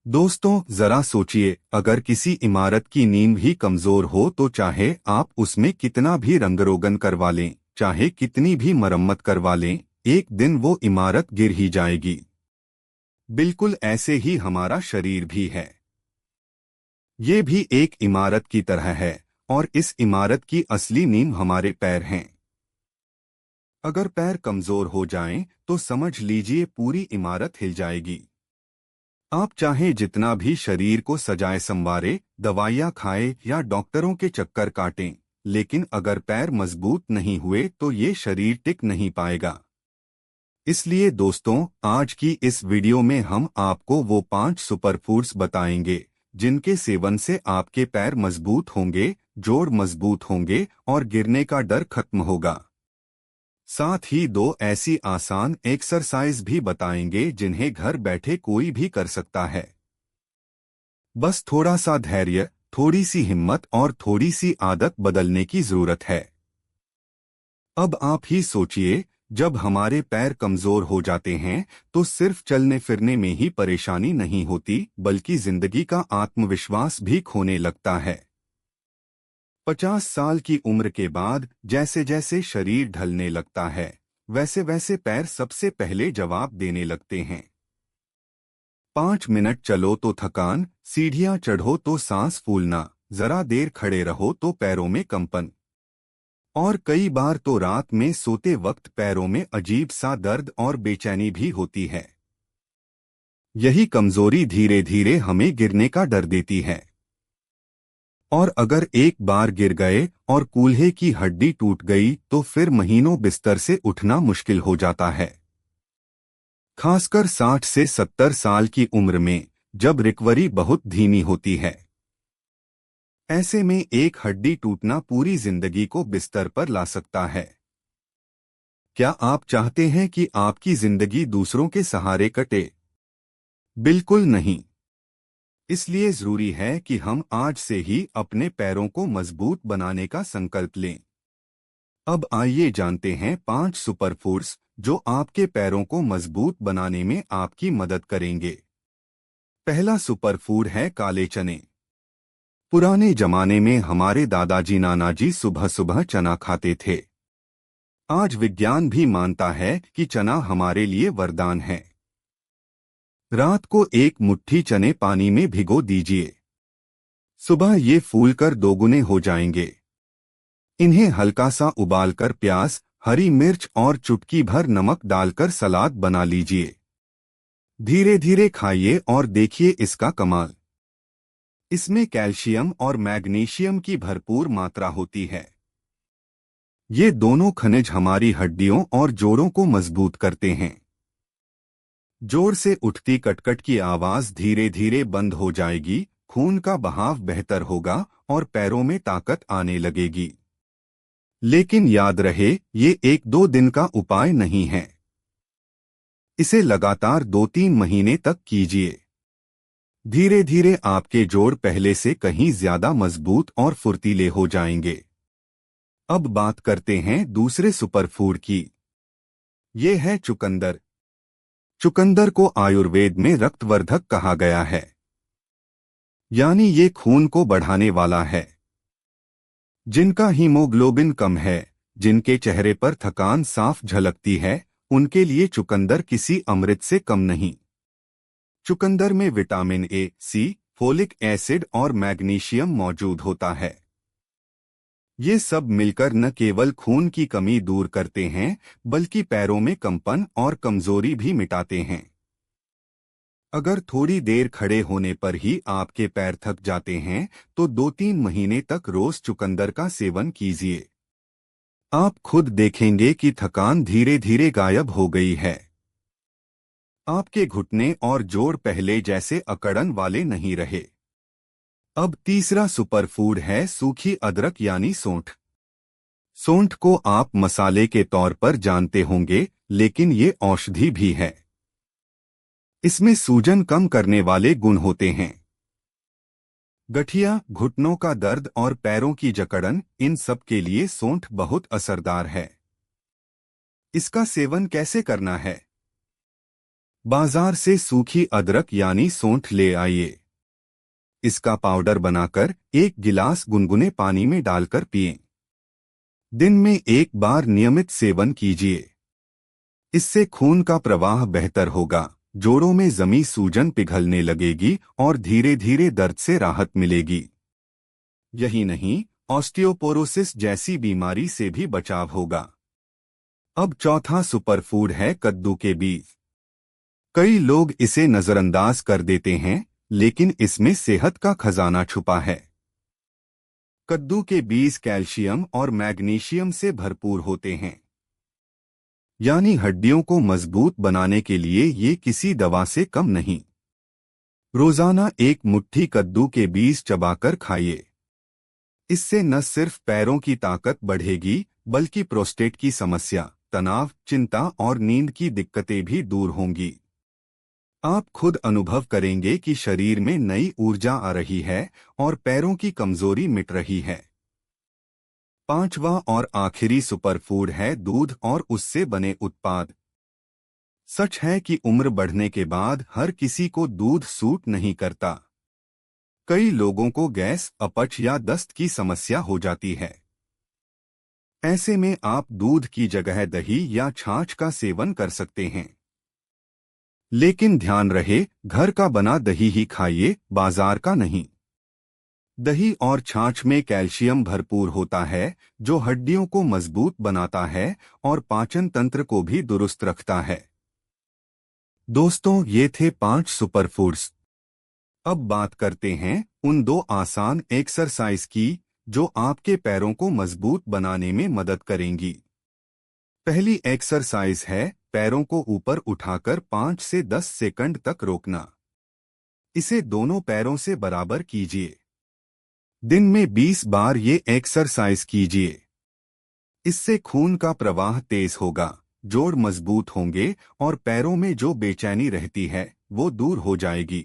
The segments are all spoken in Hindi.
दोस्तों जरा सोचिए, अगर किसी इमारत की नींव ही कमजोर हो तो चाहे आप उसमें कितना भी रंगरोगन करवा लें, चाहे कितनी भी मरम्मत करवा लें, एक दिन वो इमारत गिर ही जाएगी। बिल्कुल ऐसे ही हमारा शरीर भी है। ये भी एक इमारत की तरह है और इस इमारत की असली नींव हमारे पैर हैं। अगर पैर कमजोर हो जाएं तो समझ लीजिए पूरी इमारत हिल जाएगी। आप चाहे जितना भी शरीर को सजाए संवारे, दवाइयाँ खाए या डॉक्टरों के चक्कर काटें, लेकिन अगर पैर मजबूत नहीं हुए तो ये शरीर टिक नहीं पाएगा। इसलिए दोस्तों, आज की इस वीडियो में हम आपको वो 5 सुपरफूड्स बताएंगे जिनके सेवन से आपके पैर मजबूत होंगे, जोड़ मजबूत होंगे और गिरने का डर खत्म होगा। साथ ही 2 ऐसी आसान एक्सरसाइज भी बताएंगे जिन्हें घर बैठे कोई भी कर सकता है। बस थोड़ा सा धैर्य, थोड़ी सी हिम्मत और थोड़ी सी आदत बदलने की जरूरत है। अब आप ही सोचिए, जब हमारे पैर कमजोर हो जाते हैं तो सिर्फ चलने फिरने में ही परेशानी नहीं होती, बल्कि जिंदगी का आत्मविश्वास भी खोने लगता है। 50 साल की उम्र के बाद जैसे जैसे शरीर ढलने लगता है, वैसे वैसे पैर सबसे पहले जवाब देने लगते हैं। 5 मिनट चलो तो थकान, सीढ़ियां चढ़ो तो सांस फूलना, जरा देर खड़े रहो तो पैरों में कंपन, और कई बार तो रात में सोते वक्त पैरों में अजीब सा दर्द और बेचैनी भी होती है। यही कमजोरी धीरे धीरे हमें गिरने का डर देती है। और अगर एक बार गिर गए और कूल्हे की हड्डी टूट गई तो फिर महीनों बिस्तर से उठना मुश्किल हो जाता है। खासकर 60 से 70 साल की उम्र में, जब रिकवरी बहुत धीमी होती है। ऐसे में एक हड्डी टूटना पूरी जिंदगी को बिस्तर पर ला सकता है। क्या आप चाहते हैं कि आपकी जिंदगी दूसरों के सहारे कटे? बिल्कुल नहीं। इसलिए जरूरी है कि हम आज से ही अपने पैरों को मजबूत बनाने का संकल्प लें। अब आइए जानते हैं 5 सुपरफूड्स जो आपके पैरों को मजबूत बनाने में आपकी मदद करेंगे। पहला सुपरफूड है काले चने। पुराने जमाने में हमारे दादाजी नानाजी सुबह सुबह चना खाते थे। आज विज्ञान भी मानता है कि चना हमारे लिए वरदान है। रात को एक मुट्ठी चने पानी में भिगो दीजिए। सुबह ये फूलकर दोगुने हो जाएंगे। इन्हें हल्का सा उबालकर प्याज, हरी मिर्च और चुटकी भर नमक डालकर सलाद बना लीजिए। धीरे धीरे खाइए और देखिए इसका कमाल। इसमें कैल्शियम और मैग्नीशियम की भरपूर मात्रा होती है। ये दोनों खनिज हमारी हड्डियों और जोड़ों को मजबूत करते हैं। जोड़ से उठती कटकट की आवाज धीरे धीरे बंद हो जाएगी, खून का बहाव बेहतर होगा और पैरों में ताकत आने लगेगी। लेकिन याद रहे, ये 1-2 दिन का उपाय नहीं है। इसे लगातार 2-3 महीने तक कीजिए। धीरे धीरे आपके जोड़ पहले से कहीं ज्यादा मजबूत और फुर्तीले हो जाएंगे। अब बात करते हैं दूसरे सुपरफूड की। ये है चुकंदर। चुकंदर को आयुर्वेद में रक्तवर्धक कहा गया है, यानी ये खून को बढ़ाने वाला है। जिनका हीमोग्लोबिन कम है, जिनके चेहरे पर थकान साफ झलकती है, उनके लिए चुकंदर किसी अमृत से कम नहीं। चुकंदर में vitamin A, C, folic acid और मैग्नीशियम मौजूद होता है। ये सब मिलकर न केवल खून की कमी दूर करते हैं, बल्कि पैरों में कंपन और कमजोरी भी मिटाते हैं। अगर थोड़ी देर खड़े होने पर ही आपके पैर थक जाते हैं तो 2-3 महीने तक रोज चुकंदर का सेवन कीजिए। आप खुद देखेंगे कि थकान धीरे धीरे गायब हो गई है। आपके घुटने और जोड़ पहले जैसे अकड़न वाले नहीं रहे। अब तीसरा सुपरफूड है सूखी अदरक यानी सौंठ। सौंठ को आप मसाले के तौर पर जानते होंगे, लेकिन ये औषधि भी है। इसमें सूजन कम करने वाले गुण होते हैं। गठिया, घुटनों का दर्द और पैरों की जकड़न, इन सब के लिए सौंठ बहुत असरदार है। इसका सेवन कैसे करना है? बाजार से सूखी अदरक यानी सौंठ ले आइए। इसका पाउडर बनाकर 1 गिलास गुनगुने पानी में डालकर पिएं। दिन में 1 बार नियमित सेवन कीजिए। इससे खून का प्रवाह बेहतर होगा, जोड़ों में जमी सूजन पिघलने लगेगी और धीरे धीरे दर्द से राहत मिलेगी। यही नहीं, ऑस्टियोपोरोसिस जैसी बीमारी से भी बचाव होगा। अब चौथा सुपरफूड है कद्दू के बीज। कई लोग इसे नजरअंदाज कर देते हैं, लेकिन इसमें सेहत का खजाना छुपा है। कद्दू के बीज कैल्शियम और मैग्नीशियम से भरपूर होते हैं, यानी हड्डियों को मजबूत बनाने के लिए ये किसी दवा से कम नहीं। रोजाना 1 मुट्ठी कद्दू के बीज चबाकर खाइए। इससे न सिर्फ पैरों की ताकत बढ़ेगी, बल्कि प्रोस्टेट की समस्या, तनाव, चिंता और नींद की दिक्कतें भी दूर होंगी। आप खुद अनुभव करेंगे कि शरीर में नई ऊर्जा आ रही है और पैरों की कमजोरी मिट रही है। पांचवा और आखिरी सुपरफूड है दूध और उससे बने उत्पाद। सच है कि उम्र बढ़ने के बाद हर किसी को दूध सूट नहीं करता। कई लोगों को गैस, अपच या दस्त की समस्या हो जाती है। ऐसे में आप दूध की जगह दही या छाछ का सेवन कर सकते हैं। लेकिन ध्यान रहे, घर का बना दही ही खाइए, बाजार का नहीं। दही और छाछ में कैल्शियम भरपूर होता है, जो हड्डियों को मजबूत बनाता है और पाचन तंत्र को भी दुरुस्त रखता है। दोस्तों, ये थे 5 सुपरफूड्स। अब बात करते हैं उन 2 आसान एक्सरसाइज की, जो आपके पैरों को मजबूत बनाने में मदद करेंगी। पहली एक्सरसाइज है पैरों को ऊपर उठाकर 5 से 10 सेकंड तक रोकना। इसे दोनों पैरों से बराबर कीजिए। दिन में 20 बार ये एक्सरसाइज कीजिए। इससे खून का प्रवाह तेज होगा, जोड़ मजबूत होंगे और पैरों में जो बेचैनी रहती है वो दूर हो जाएगी।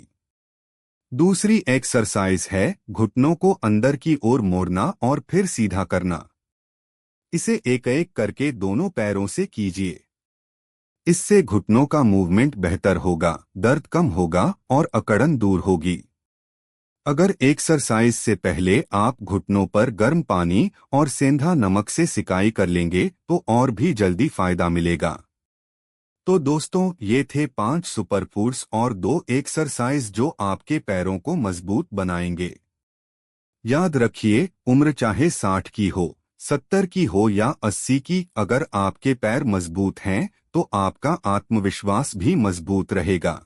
दूसरी एक्सरसाइज है घुटनों को अंदर की ओर मोड़ना और फिर सीधा करना। इसे एक एक करके दोनों पैरों से कीजिए। इससे घुटनों का मूवमेंट बेहतर होगा, दर्द कम होगा और अकड़न दूर होगी। अगर एक्सरसाइज से पहले आप घुटनों पर गर्म पानी और सेंधा नमक से सिकाई कर लेंगे तो और भी जल्दी फायदा मिलेगा। तो दोस्तों, ये थे 5 सुपरफूड्स और 2 एक्सरसाइज जो आपके पैरों को मजबूत बनाएंगे। याद रखिए, उम्र चाहे 60 की हो, 70 की हो या 80 की, अगर आपके पैर मजबूत हैं तो आपका आत्मविश्वास भी मजबूत रहेगा।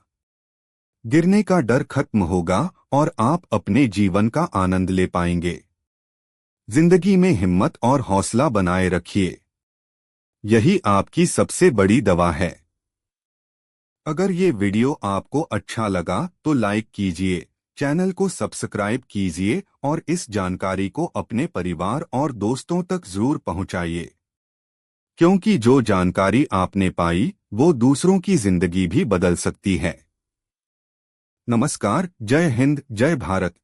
गिरने का डर खत्म होगा और आप अपने जीवन का आनंद ले पाएंगे। जिंदगी में हिम्मत और हौसला बनाए रखिए। यही आपकी सबसे बड़ी दवा है। अगर ये वीडियो आपको अच्छा लगा तो लाइक कीजिए, चैनल को सब्सक्राइब कीजिए और इस जानकारी को अपने परिवार और दोस्तों तक जरूर पहुंचाइए। क्योंकि जो जानकारी आपने पाई वो दूसरों की जिंदगी भी बदल सकती है। नमस्कार, जय हिंद, जय भारत।